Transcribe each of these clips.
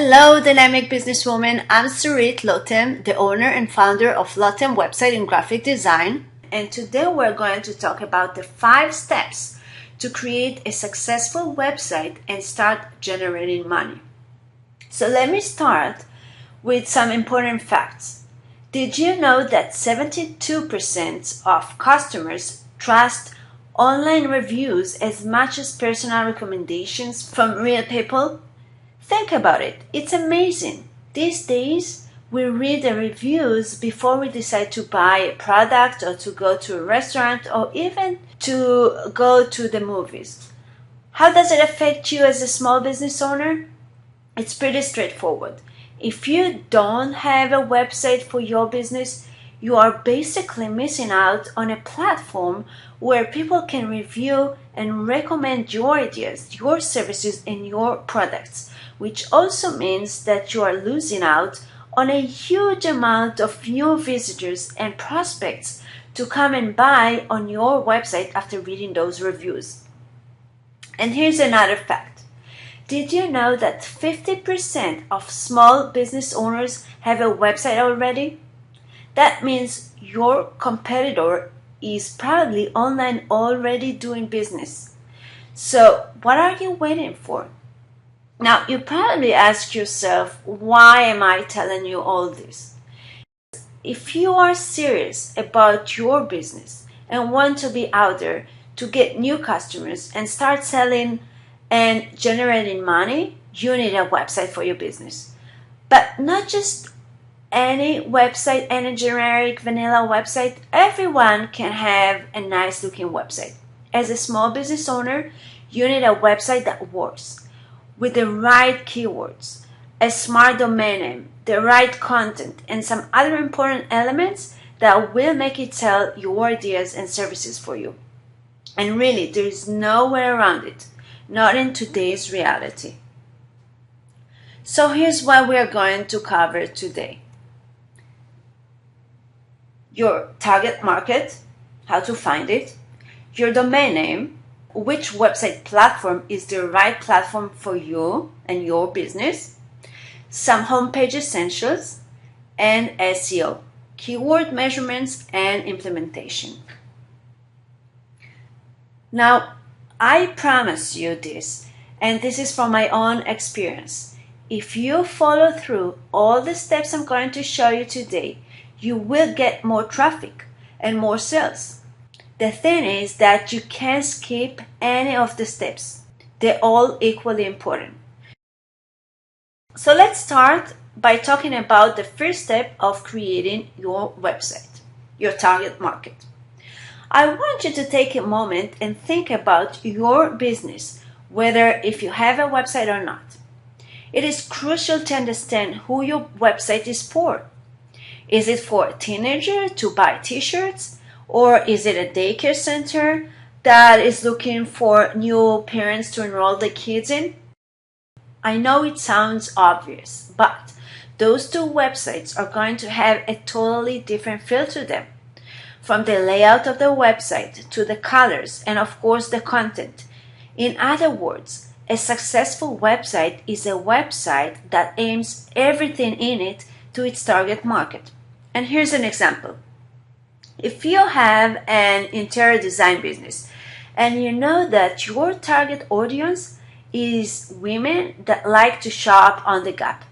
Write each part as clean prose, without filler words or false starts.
Hello, dynamic businesswoman. I'm Sarit Lotem, the owner and founder of Lotem Website and Graphic Design. And today we're going to talk about the 5 steps to create a successful website and start generating money. So let me start with some important facts. Did you know that 72% of customers trust online reviews as much as personal recommendations from real people? Think about it. It's amazing. These days, we read the reviews before we decide to buy a product or to go to a restaurant or even to go to the movies. How does it affect you as a small business owner? It's pretty straightforward. If you don't have a website for your business, you are basically missing out on a platform where people can review and recommend your ideas, your services, and your products, which also means that you are losing out on a huge amount of new visitors and prospects to come and buy on your website after reading those reviews. And here's another fact. Did you know that 50% of small business owners have a website already? That means your competitor is probably online already doing business. So what are you waiting for? Now, you probably ask yourself, why am I telling you all this? If you are serious about your business and want to be out there to get new customers and start selling and generating money, you need a website for your business. But not just any website, any generic vanilla website. Everyone can have a nice looking website. As a small business owner, you need a website that works with the right keywords, a smart domain name, the right content, and some other important elements that will make it sell your ideas and services for you. And really, there is no way around it, not in today's reality. So here's what we are going to cover today. Your target market, how to find it, your domain name, which website platform is the right platform for you and your business, some homepage essentials, and SEO, keyword measurements and implementation. Now, I promise you this, and this is from my own experience. If you follow through all the steps I'm going to show you today, you will get more traffic and more sales. The thing is that you can't skip any of the steps. They're all equally important. So let's start by talking about the first step of creating your website, your target market. I want you to take a moment and think about your business, whether if you have a website or not. It is crucial to understand who your website is for. Is it for a teenager to buy t-shirts? Or is it a daycare center that is looking for new parents to enroll the kids in? I know it sounds obvious, but those two websites are going to have a totally different feel to them. From the layout of the website to the colors and of course the content. In other words, a successful website is a website that aims everything in it to its target market. And here's an example. If you have an interior design business and you know that your target audience is women that like to shop on the Gap,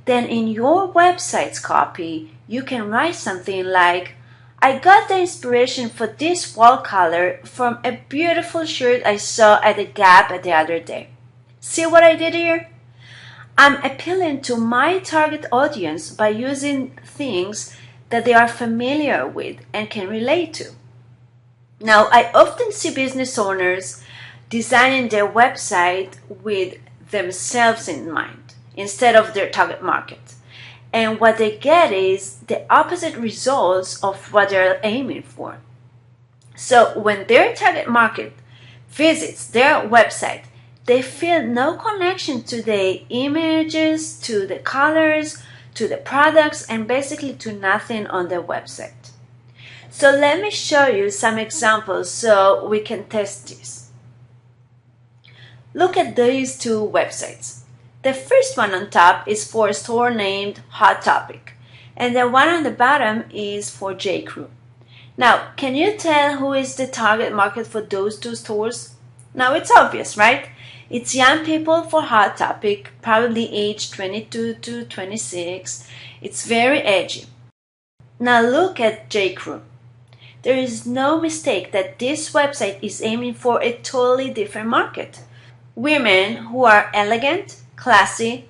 then in your website's copy, you can write something like, I got the inspiration for this wall color from a beautiful shirt I saw at the Gap the other day. See what I did here? I'm appealing to my target audience by using things that they are familiar with and can relate to. Now, I often see business owners designing their website with themselves in mind instead of their target market. And what they get is the opposite results of what they're aiming for. So when their target market visits their website, they feel no connection to the images, to the colors, to the products, and basically to nothing on their website. So let me show you some examples so we can test this. Look at these two websites. The first one on top is for a store named Hot Topic, and the one on the bottom is for J.Crew. Now, can you tell who is the target market for those two stores? Now, it's obvious, right? It's young people for Hot Topic, probably aged 22 to 26. It's very edgy. Now look at J.Crew. There is no mistake that this website is aiming for a totally different market. Women who are elegant, classy,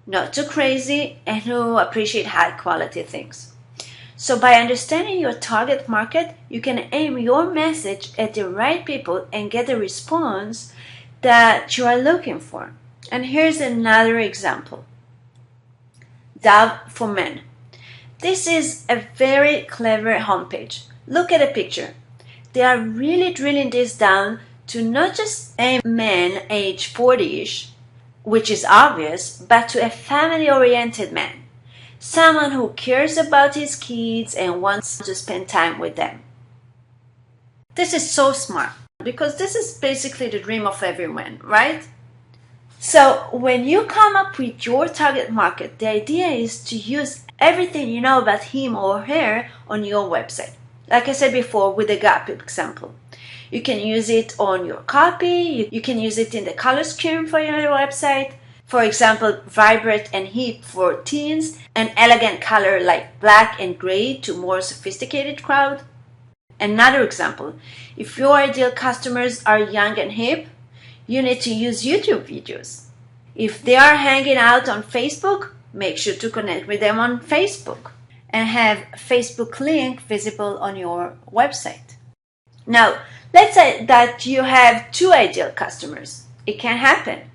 not too crazy, and who appreciate high quality things. So by understanding your target market, you can aim your message at the right people and get the response that you are looking for. And here's another example. Dove for Men. This is a very clever homepage. Look at the picture. They are really drilling this down to not just a man age 40-ish, which is obvious, but to a family-oriented man. Someone who cares about his kids and wants to spend time with them. This is so smart because this is basically the dream of everyone, right? So when you come up with your target market, the idea is to use everything you know about him or her on your website. Like I said before with the Gap example. You can use it on your copy, you can use it in the color scheme for your website. For example, vibrant and hip for teens, an elegant color like black and gray to more sophisticated crowd. Another example, if your ideal customers are young and hip, you need to use YouTube videos. If they are hanging out on Facebook, make sure to connect with them on Facebook and have Facebook link visible on your website. Now, let's say that you have two ideal customers. It can happen.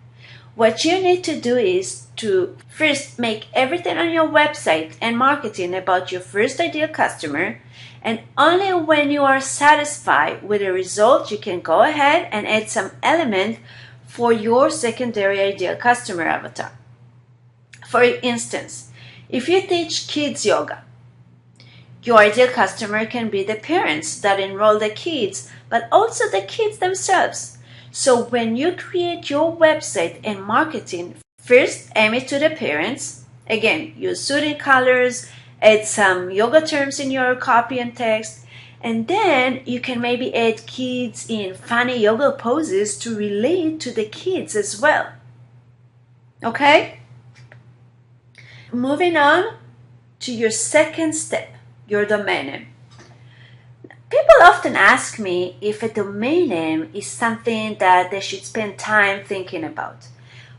What you need to do is to first make everything on your website and marketing about your first ideal customer, and only when you are satisfied with the result you can go ahead and add some element for your secondary ideal customer avatar. For instance, if you teach kids yoga, your ideal customer can be the parents that enroll the kids, but also the kids themselves. So when you create your website and marketing, first aim it to the parents. Again, use soothing colors, add some yoga terms in your copy and text, and then you can maybe add kids in funny yoga poses to relate to the kids as well. Okay? Moving on to your second step, your domain name. People often ask me if a domain name is something that they should spend time thinking about.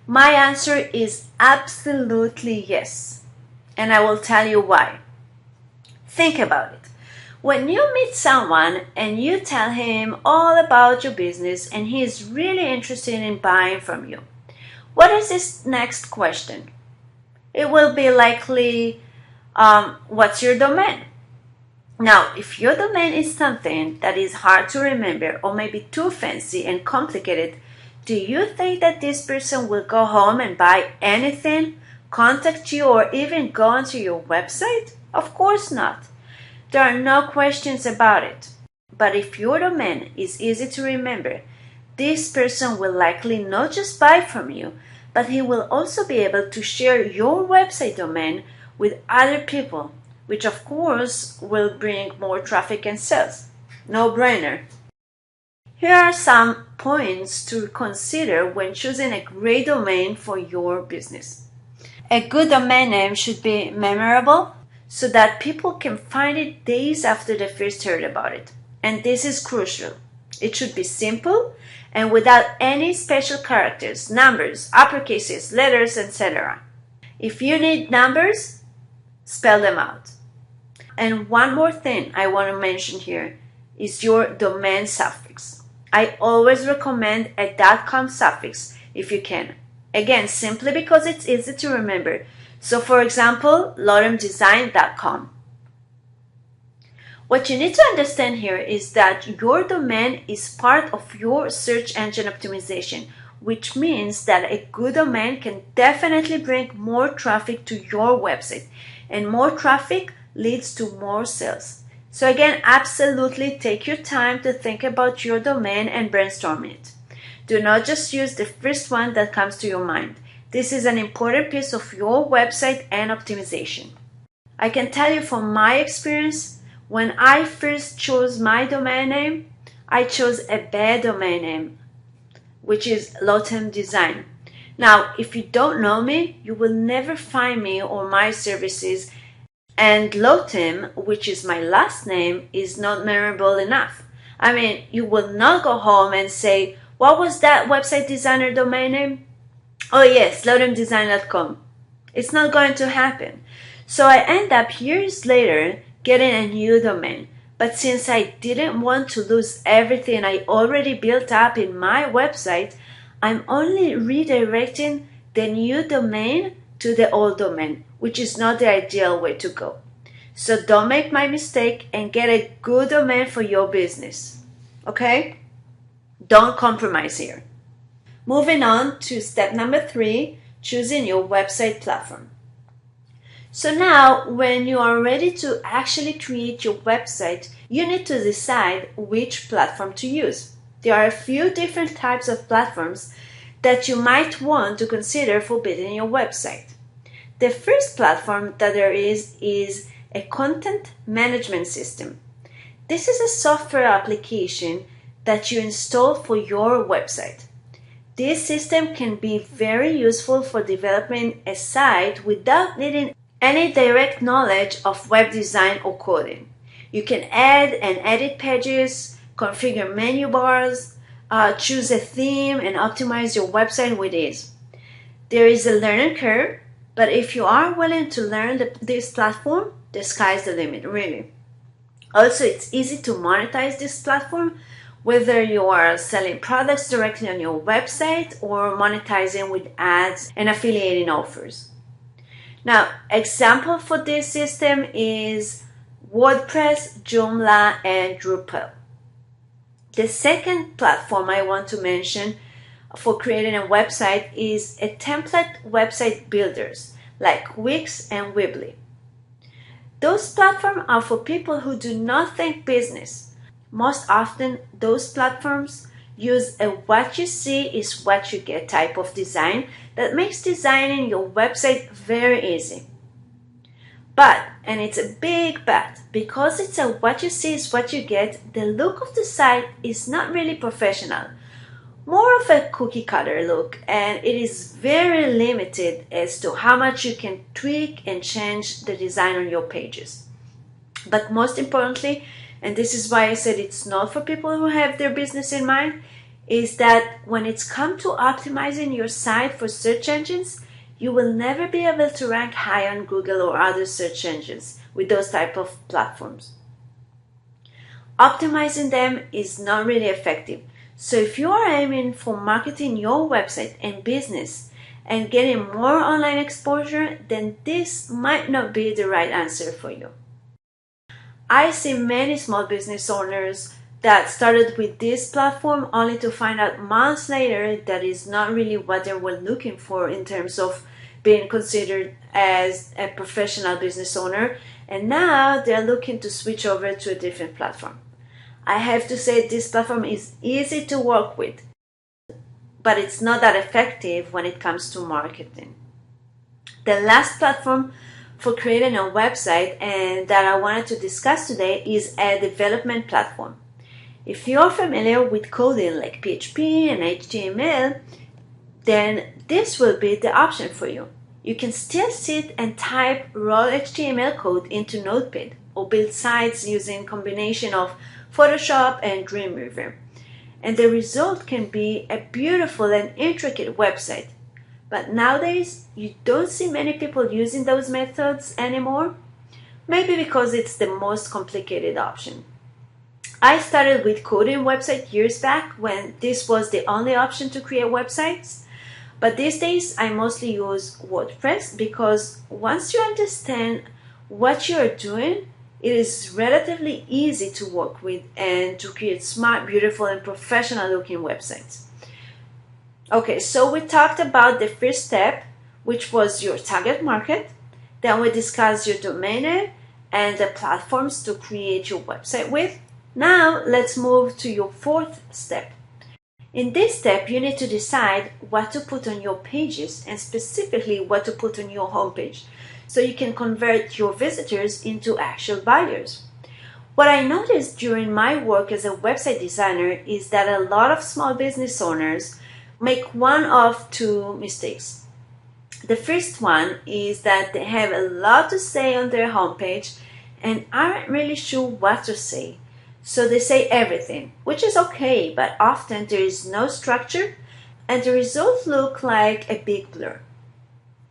My answer is absolutely yes, and I will tell you why. Think about it. When you meet someone and you tell him all about your business and he is really interested in buying from you, what is his next question? It will be likely, what's your domain? Now, if your domain is something that is hard to remember or maybe too fancy and complicated, do you think that this person will go home and buy anything, contact you, or even go onto your website? Of course not. There are no questions about it. But if your domain is easy to remember, this person will likely not just buy from you, but he will also be able to share your website domain with other people, which of course will bring more traffic and sales. No brainer. Here are some points to consider when choosing a great domain for your business. A good domain name should be memorable so that people can find it days after they first heard about it. And this is crucial. It should be simple and without any special characters, numbers, uppercases, letters, etc. If you need numbers, spell them out. And one more thing I want to mention here is your domain suffix. I always recommend a .com suffix if you can. Again, simply because it's easy to remember. So for example, lotemdesign.com. What you need to understand here is that your domain is part of your search engine optimization, which means that a good domain can definitely bring more traffic to your website, and more traffic leads to more sales. So again, absolutely take your time to think about your domain and brainstorm it. Do not just use the first one that comes to your mind. This is an important piece of your website and optimization. I can tell you from my experience, when I first chose my domain name, I chose a bad domain name, which is Lotem Design. Now, if you don't know me, you will never find me or my services, and Lotem, which is my last name, is not memorable enough. I mean, you will not go home and say, what was that website designer domain name? Oh yes, lotemdesign.com. It's not going to happen. So I end up years later getting a new domain. But since I didn't want to lose everything I already built up in my website, I'm only redirecting the new domain to the old domain, which is not the ideal way to go. So don't make my mistake and get a good domain for your business. Okay? Don't compromise here. Moving on to step number 3, choosing your website platform. So now, when you are ready to actually create your website, you need to decide which platform to use. There are a few different types of platforms that you might want to consider for building your website. The first platform that there is a content management system. This is a software application that you install for your website. This system can be very useful for developing a site without needing any direct knowledge of web design or coding. You can add and edit pages, configure menu bars, choose a theme, and optimize your website with ease. There is a learning curve, but if you are willing to learn this platform, the sky's the limit, really. Also, it's easy to monetize this platform, whether you are selling products directly on your website or monetizing with ads and affiliating offers. Now, example for this system is WordPress, Joomla, and Drupal. The second platform I want to mention for creating a website is a template website builders like Wix and Weebly. Those platforms are for people who do not think business. Most often, those platforms use a what you see is what you get type of design that makes designing your website very easy. But, and it's a big but, because it's a what you see is what you get, the look of the site is not really professional. More of a cookie cutter look, and it is very limited as to how much you can tweak and change the design on your pages. But most importantly, and this is why I said it's not for people who have their business in mind, is that when it's come to optimizing your site for search engines, you will never be able to rank high on Google or other search engines with those type of platforms. Optimizing them is not really effective. So if you are aiming for marketing your website and business and getting more online exposure, then this might not be the right answer for you. I see many small business owners that started with this platform only to find out months later that is not really what they were looking for in terms of being considered as a professional business owner, and now they're looking to switch over to a different platform. I have to say this platform is easy to work with, but it's not that effective when it comes to marketing. The last platform for creating a website and that I wanted to discuss today is a development platform. If you're familiar with coding like PHP and HTML, then this will be the option for you. You can still sit and type raw HTML code into Notepad or build sites using combination of Photoshop and Dreamweaver. And the result can be a beautiful and intricate website. But nowadays, you don't see many people using those methods anymore. Maybe because it's the most complicated option. I started with coding website years back when this was the only option to create websites. But these days, I mostly use WordPress because once you understand what you're doing, it is relatively easy to work with and to create smart, beautiful, and professional looking websites. Okay, so we talked about the first step, which was your target market. Then we discussed your domain name and the platforms to create your website with. Now let's move to your fourth step. In this step, you need to decide what to put on your pages and specifically what to put on your homepage so you can convert your visitors into actual buyers. What I noticed during my work as a website designer is that a lot of small business owners make one of two mistakes. The first one is that they have a lot to say on their homepage and aren't really sure what to say. So they say everything, which is okay, but often there is no structure and the results look like a big blur.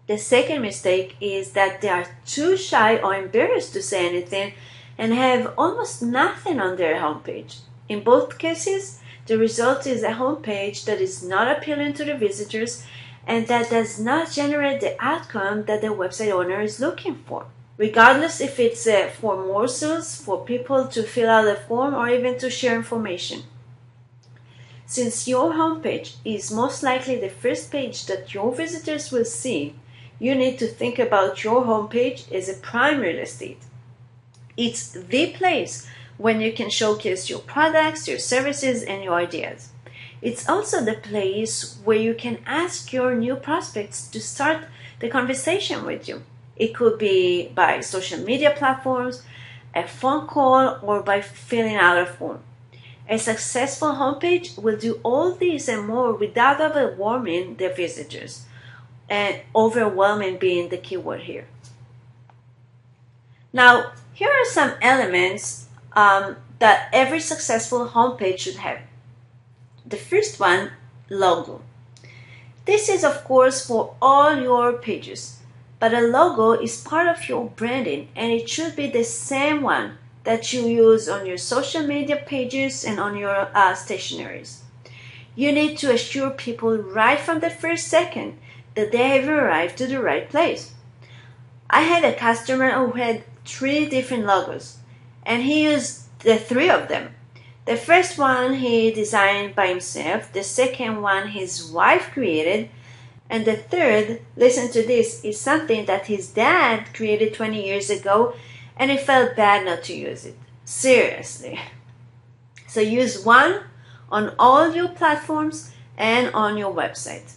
The second mistake is that they are too shy or embarrassed to say anything and have almost nothing on their homepage. In both cases, the result is a homepage that is not appealing to the visitors and that does not generate the outcome that the website owner is looking for, regardless if it's for morsels, for people to fill out a form, or even to share information. Since your homepage is most likely the first page that your visitors will see, you need to think about your homepage as a prime real estate. It's the place when you can showcase your products, your services, and your ideas. It's also the place where you can ask your new prospects to start the conversation with you. It could be by social media platforms, a phone call, or by filling out a form. A successful homepage will do all these and more without overwhelming their visitors, and overwhelming being the key word here. Now, here are some elements that every successful homepage should have. The first one, logo. This is of course for all your pages, but a logo is part of your branding and it should be the same one that you use on your social media pages and on your stationaries. You need to assure people right from the first second that they have arrived to the right place. I had a customer who had 3 different logos and he used the 3 of them. The first one he designed by himself, the second one his wife created, and the third, listen to this, is something that his dad created 20 years ago and he felt bad not to use it. Seriously. So use one on all your platforms and on your website.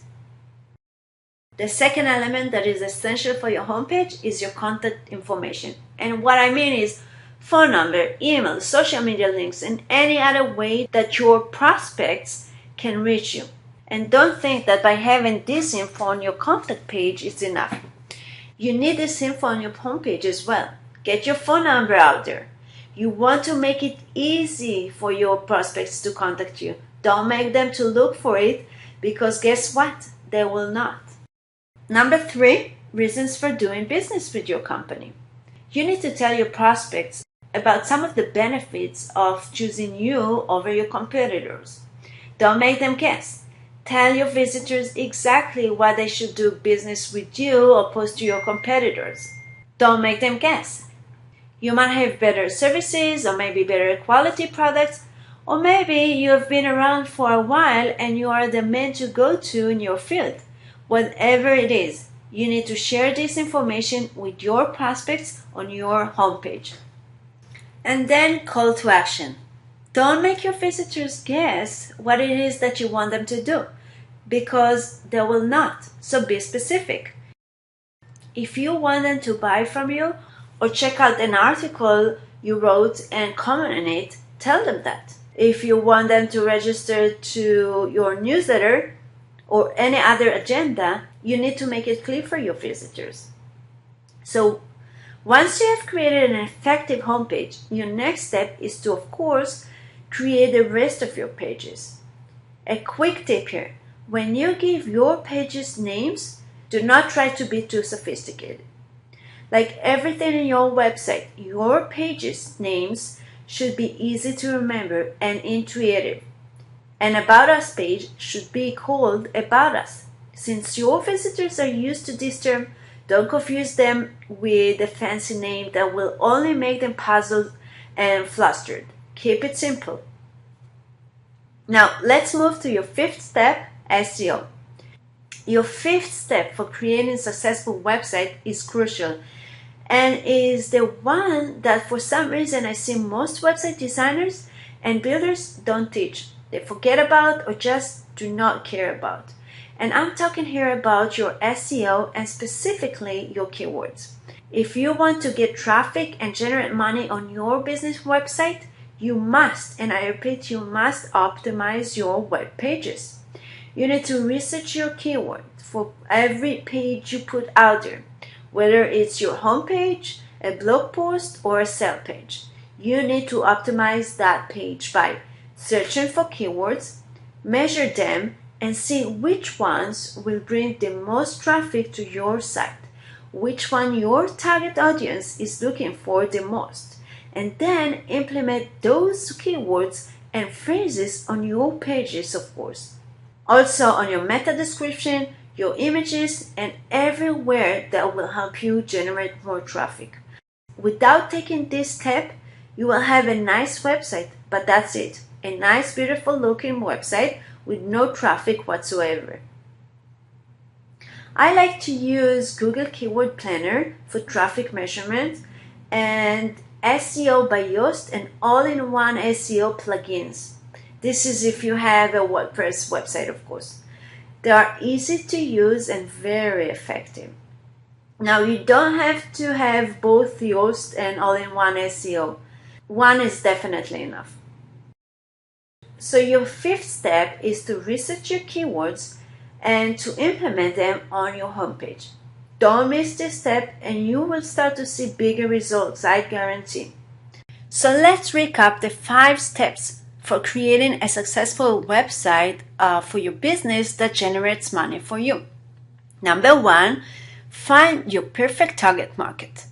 The second element that is essential for your homepage is your contact information. And what I mean is phone number, email, social media links, and any other way that your prospects can reach you. And don't think that by having this info on your contact page is enough. You need this info on your homepage as well. Get your phone number out there. You want to make it easy for your prospects to contact you. Don't make them to look for it because guess what? They will not. Number 3, reasons for doing business with your company. You need to tell your prospects about some of the benefits of choosing you over your competitors. Don't make them guess. Tell your visitors exactly why they should do business with you opposed to your competitors. Don't make them guess. You might have better services or maybe better quality products, or maybe you have been around for a while and you are the man to go to in your field. Whatever it is, you need to share this information with your prospects on your homepage. And then call to action. Don't make your visitors guess what it is that you want them to do, because they will not. So be specific. If you want them to buy from you or check out an article you wrote and comment on it, tell them that. If you want them to register to your newsletter or any other agenda, you need to make it clear for your visitors. So once you have created an effective homepage, your next step is to, of course, create the rest of your pages. A quick tip here. When you give your pages names, do not try to be too sophisticated. Like everything in your website, your pages names should be easy to remember and intuitive. An About Us page should be called About Us. Since your visitors are used to this term, don't confuse them with a fancy name that will only make them puzzled and flustered. Keep it simple. Now, let's move to your 5th step, SEO. Your 5th step for creating a successful website is crucial and is the one that for some reason I see most website designers and builders don't teach. they forget about, or just do not care about. And I'm talking here about your SEO and specifically your keywords. If you want to get traffic and generate money on your business website, you must, and I repeat, you must optimize your web pages. You need to research your keyword for every page you put out there, whether it's your homepage, a blog post, or a sale page. You need to optimize that page by searching for keywords, measure them, and see which ones will bring the most traffic to your site, which one your target audience is looking for the most, and then implement those keywords and phrases on your pages, of course. Also on your meta description, your images, and everywhere that will help you generate more traffic. Without taking this step, you will have a nice website, but that's it. A nice, beautiful looking website with no traffic whatsoever. I like to use Google Keyword Planner for traffic measurement and SEO by Yoast and all-in-one SEO plugins. This is if you have a WordPress website, of course. They are easy to use and very effective. Now, you don't have to have both Yoast and all-in-one SEO. One is definitely enough. So your fifth step is to research your keywords and to implement them on your homepage. Don't miss this step and you will start to see bigger results, I guarantee. So let's recap the 5 steps for creating a successful website for your business that generates money for you. Number 1, find your perfect target market.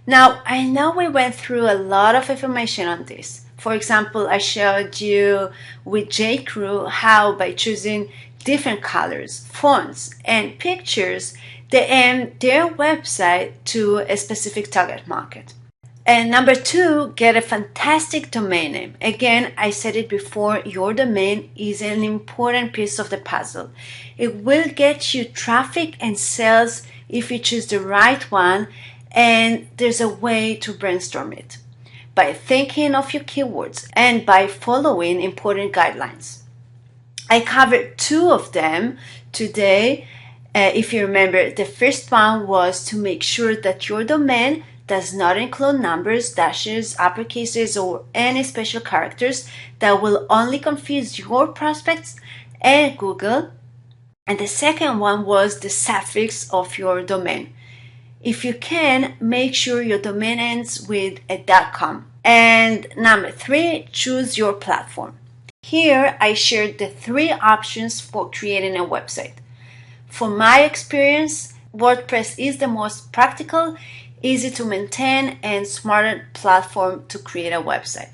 Now, I know we went through a lot of information on this. For example, I showed you with J.Crew how by choosing different colors, fonts, and pictures, they aim their website to a specific target market. And number 2, get a fantastic domain name. Again, I said it before, your domain is an important piece of the puzzle. It will get you traffic and sales if you choose the right one, and there's a way to brainstorm it by thinking of your keywords and by following important guidelines. I covered 2 of them today. If you remember, the first one was to make sure that your domain does not include numbers, dashes, uppercases, or any special characters that will only confuse your prospects and Google. And the second one was the suffix of your domain. If you can, make sure your domain ends with a .com. And number 3, choose your platform. Here I shared the 3 options for creating a website. From my experience, WordPress is the most practical, easy to maintain, and smarter platform to create a website.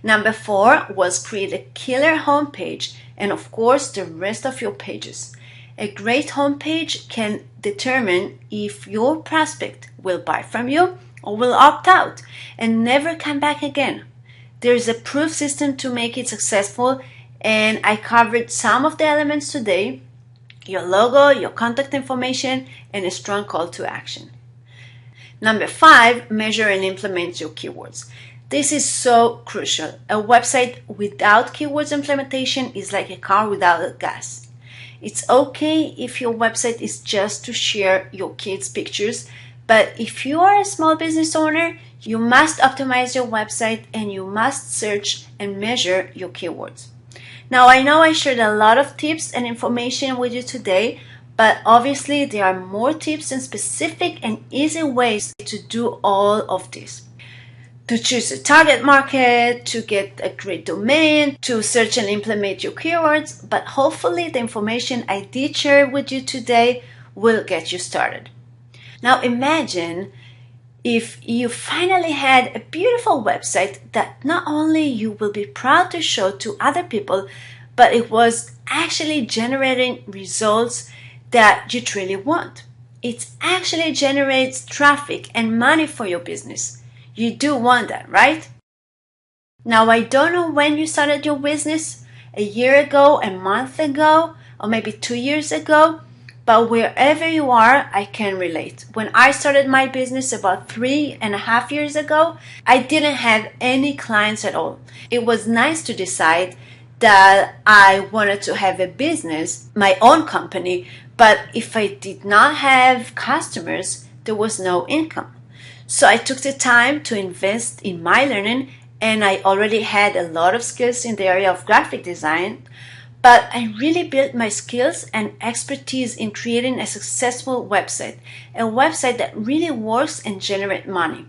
Number 4 was create a killer homepage and of course the rest of your pages. A great homepage can determine if your prospect will buy from you or will opt out and never come back again. There's a proof system to make it successful, and I covered some of the elements today: your logo, your contact information, and a strong call to action. Number 5, measure and implement your keywords. This is so crucial. A website without keywords implementation is like a car without gas. It's okay if your website is just to share your kids' pictures, but if you are a small business owner, you must optimize your website and you must search and measure your keywords. Now, I know I shared a lot of tips and information with you today, but obviously there are more tips and specific and easy ways to do all of this. To choose a target market, to get a great domain, to search and implement your keywords, but hopefully the information I did share with you today will get you started. Now imagine if you finally had a beautiful website that not only you will be proud to show to other people, but it was actually generating results that you truly want. It actually generates traffic and money for your business. You do want that, right? Now, I don't know when you started your business, a year ago, a month ago, or maybe 2 years ago, but wherever you are, I can relate. When I started my business about 3.5 years ago, I didn't have any clients at all. It was nice to decide that I wanted to have a business, my own company, but if I did not have customers, there was no income. So I took the time to invest in my learning, and I already had a lot of skills in the area of graphic design, but I really built my skills and expertise in creating a successful website, a website that really works and generates money.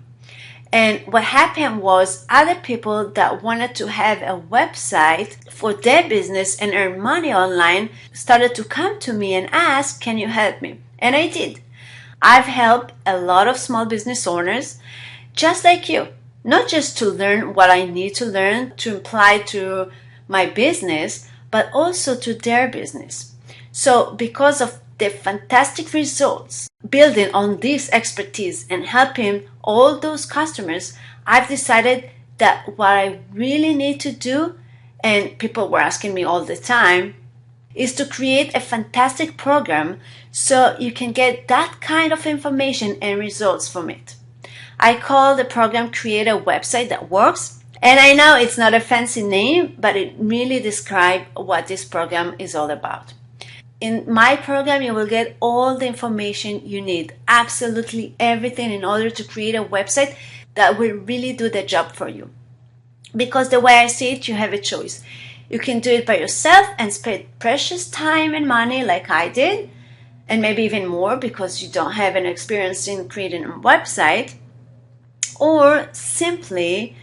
And what happened was other people that wanted to have a website for their business and earn money online started to come to me and ask, can you help me? And I did. I've helped a lot of small business owners just like you, not just to learn what I need to learn to apply to my business, but also to their business. So because of the fantastic results building on this expertise and helping all those customers, I've decided that what I really need to do, and people were asking me all the time, is to create a fantastic program so you can get that kind of information and results from it. I call the program Create a Website That Works. And I know it's not a fancy name, but it really describes what this program is all about. In my program, you will get all the information you need, absolutely everything in order to create a website that will really do the job for you. Because the way I see it, you have a choice. You can do it by yourself and spend precious time and money like I did, and maybe even more because you don't have an experience in creating a website, or simply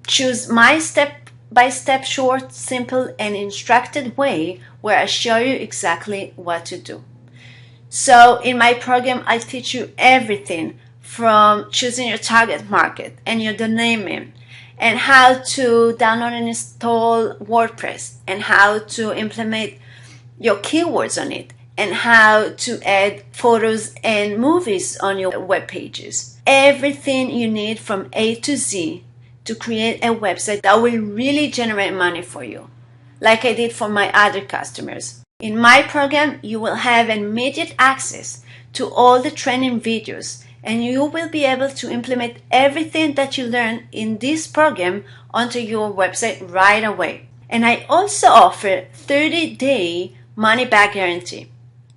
choose my step-by-step, short, simple, and instructed way where I show you exactly what to do. So in my program, I teach you everything from choosing your target market and your domain name, and how to download and install WordPress, and how to implement your keywords on it, and how to add photos and movies on your web pages. Everything you need from A to Z to create a website that will really generate money for you, like I did for my other customers. In my program, you will have immediate access to all the training videos, and you will be able to implement everything that you learn in this program onto your website right away. And I also offer 30-day money-back guarantee.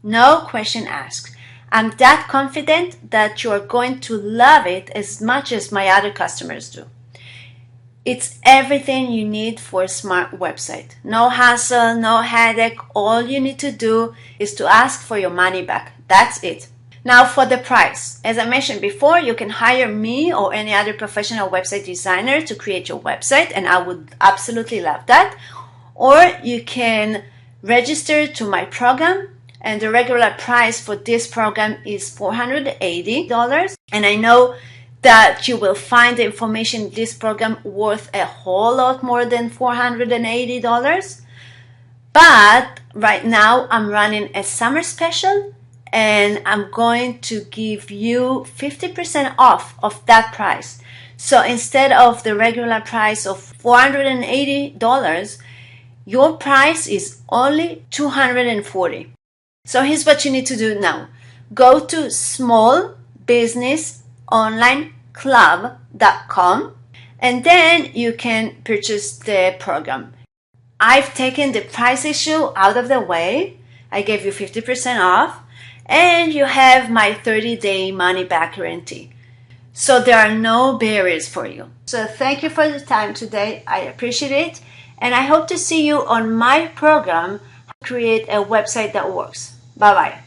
No question asked. I'm that confident that you are going to love it as much as my other customers do. It's everything you need for a smart website. No hassle, no headache. All you need to do is to ask for your money back. That's it. Now for the price. As I mentioned before, you can hire me or any other professional website designer to create your website, and I would absolutely love that. Or you can register to my program, and the regular price for this program is $480. And I know that you will find the information in this program worth a whole lot more than $480. But right now I'm running a summer special, and I'm going to give you 50% off of that price. So instead of the regular price of $480, your price is only $240. So here's what you need to do now. Go to smallbusinessonlineclub.com, and then you can purchase the program. I've taken the price issue out of the way. I gave you 50% off, and you have my 30-day money-back guarantee. So there are no barriers for you. So thank you for the time today. I appreciate it, and I hope to see you on my program, Create a Website That Works. Bye-bye.